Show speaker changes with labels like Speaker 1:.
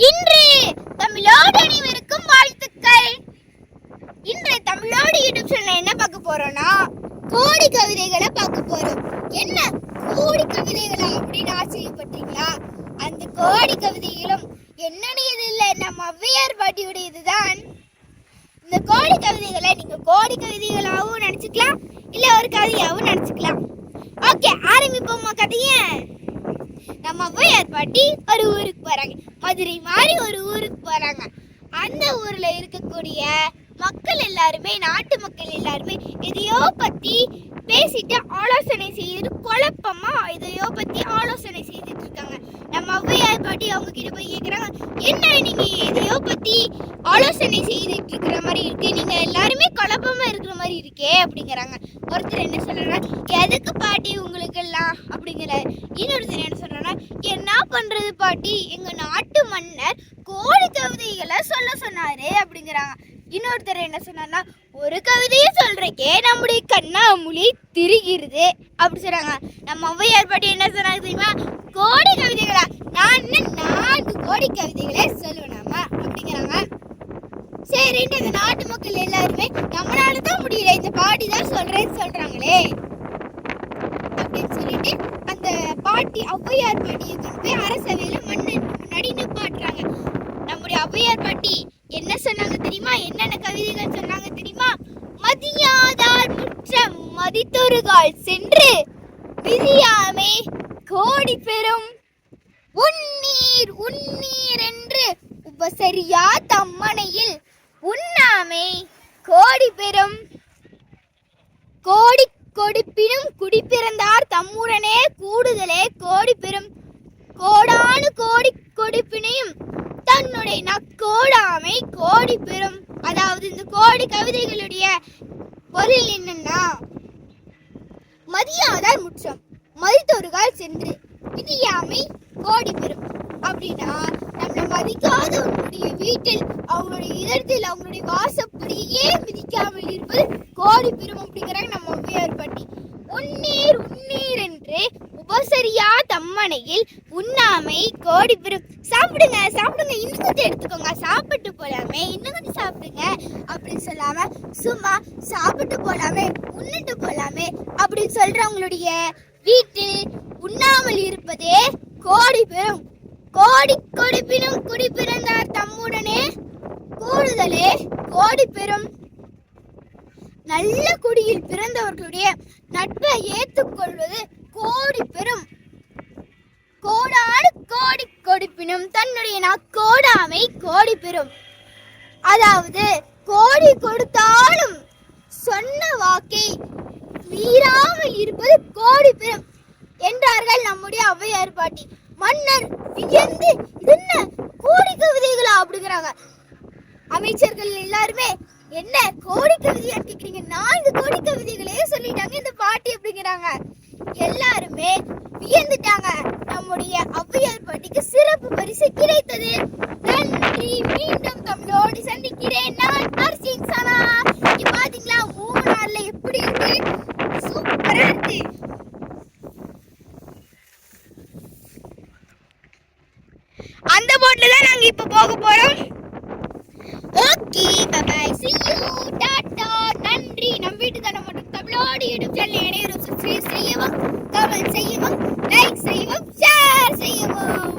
Speaker 1: இன்று தமிழோடு அனைவருக்கும் வாழ்த்துக்கள். இன்று தமிழோடு யூடியூப் சேனல்ல என்ன பார்க்க போறோம்னா, கோடி கவிதைகளை பார்க்க போறோம். என்ன கோடி கவிதைகளா அப்படின்னு ஆச்சரியப்பட்டீங்களா? அந்த கோடி கவிதைகளும் என்னுடையது இல்ல, நம்ம ஔவையார் பாட்டியுடையதுதான். இந்த கோடி கவிதைகளை நீங்க கோடி கவிதைகளாகவும் நினைச்சுக்கலாம், இல்ல ஒரு கவிதையாகவும் நினைச்சுக்கலாம். ஓகே, ஆரம்பிப்போமா கதைய. நம்ம ஔவையார் பாட்டி ஒரு ஊருக்கு போறாங்க. மதுரை மாதிரி ஒரு ஊருக்கு போறாங்க. அந்த ஊர்ல இருக்கக்கூடிய மக்கள் எல்லாருமே, நாட்டு மக்கள் எல்லாருமே எதையோ பத்தி பேசிட்டு ஆலோசனை செய்து, குழப்பமா எதையோ பத்தி ஆலோசனை செய்துட்டு இருக்காங்க. நம்ம ஔவையார் பாட்டி அவங்க கிட்ட போய் கேக்குறாங்க, என்ன நீங்க எதையோ பத்தி ஆலோசனை செய்துட்டு இருக்கிற மாதிரி இருக்கு, நீங்க எல்லாருமே குழப்பமா இருக்கிற மாதிரி இருக்கே அப்படிங்கிறாங்க. ஒருத்தர் என்ன சொல்றாங்க, எதுக்கு பாட்டி உங்களுக்கு எல்லாம் அப்படிங்கிற. இன்னொருத்தர் என்ன சொல்றாங்க, என்ன பண்றது பாட்டி, எங்க நாட்டு மன்னர் கோடி கவிதைகளை சொல்ல சொன்னாரு அப்படிங்கிறாங்க. இன்னொருத்தர் என்ன சொன்னார்னா, ஒரு கவிதையை சொல்றக்கே நம்முடைய கண்ணாமூலி திரிகிறது அப்படி சொல்றாங்க. நம்ம ஔவையார் பாட்டி என்ன சொன்னாங்க தெரியுமா, கோடி கவிதைகளா, நான் 4 கோடி கவிதைகளே சொல்லுவேனாமா அப்படிங்கிறாங்க. சரின்னு இந்த நாட்டு மக்கள் எல்லாருமே, நம்மளால தான் முடியல, இந்த பாட்டி தான் சொல்றேன்னு சொல்றாங்களே அப்படின்னு சொல்லிட்டு அந்த பாட்டி ஔவையார் பாட்டியை கொண்டு போய் அரசவையில மன்னன் முன்னாடி நிப்பாட்டுறாங்க. நம்முடைய ஔவையார் பாட்டி என்ன சொன்னாங்க தெரியுமா, என்னென்ன கவிதைகள் சொன்னாங்க தெரியுமா? மதியாதார் முற்றம் மதித்தொருகால் சென்று விதியாமே கோடி பெறும், உன்னீர் உன்னீர் என்று உபசரியா தம்மனையில் உண்ணாமை கோடி பெறும், கோடி கொடுப்பினும் குடிப்பிறந்தார் தம்முடனே கூடுதலே கோடி பெறும், கோடானு கோடி கொடுப்பினையும் தன்னுடைய நக்கோடாமை கோடி பெறும். அதாவது இந்த கோடி கவிதைகளுடைய பொருள் என்னன்னா, மதியாதார் முற்றம் மதித்தொருகால் சென்று விதியாமை கோடி பெறும். அப்படின்னா, நம்மளை மதிக்காதவங்களுடைய வீட்டில், அவங்களுடைய இடத்தில், அவங்களுடைய வாசப்படியே மிதிக்காமல் இருப்பது கோடி பெறும் அப்படிங்கிறாங்க நம்ம ஔவையார் பாட்டி. உன்னீர் உன்னீர் என்று உபசரியா தம்மனையில் உண்ணாமை கோடி பெறும். சாப்பிடுங்க சாப்பிடுங்க, இன்னும் கொஞ்சம் எடுத்துக்கோங்க, சாப்பிட்டு போலாமே, இன்னும் கொஞ்சம் சாப்பிடுங்க அப்படின்னு சொல்லாம, சும்மா சாப்பிட்டு போலாமே, உண்ணிட்டு போலாமே அப்படின்னு சொல்றவங்களுடைய வீட்டில் உண்ணாமல் இருப்பதே கோடி பெறும். கோடி கொடுப்பினும் குடிப்பிறந்தார் தம்முடனே கூடுதலே கோடி பெறும். நல்ல குடியில் பிறந்தவர்களுடைய நட்பை ஏற்றுக்கொள்வது கோடி பெறும். கோடாடு கோடி கொடுப்பினும் தன்னுடைய நக்கோடாமை கோடி பெறும். அதாவது கோடி கொடுத்தாலும் சொன்ன வாக்கை மீறாமல் இருப்பது கோடி பெறும் என்றார்கள் நம்முடைய ஔவையார் பாட்டி. மன்னர் வியந்து, என்ன கோடி கவிதைகளா அப்படிங்கிறாங்க. அமைச்சர்கள் எல்லாருமே, என்ன கோடி கவிதையா கேக்குறீங்க, 4 கோடி கவிதைகளே சொல்லிட்டாங்க இந்த பாட்டி அப்படிங்கிறாங்க. எல்லாருமே வியந்துட்டாங்க. நம்முடைய ஔவையார் பாட்டிக்கு சிறப்பு பரிசு கிடைத்தது. நன்றி. மீண்டும் தமிழோடு சந்திக்கிறேன். நான் அர்ஜின் சனா. இங்க பாத்தீங்களா 3 நாள்ல எப்படி இருக்கு, சூப்பரா இருக்கு. அந்த போட்ல தான் நாங்க இப்ப போக போறோம். Okay, bye bye, see you, டாடா, நன்றி. நம் வீட்டு தான மட்டும் தமிழோடு யூடியூப் சேனல் அனைவரும் சப்ஸ்கிரைப் செய்யவும், கமெண்ட் செய்யவும், லைக் செய்யவும், ஷேர் செய்யவும்.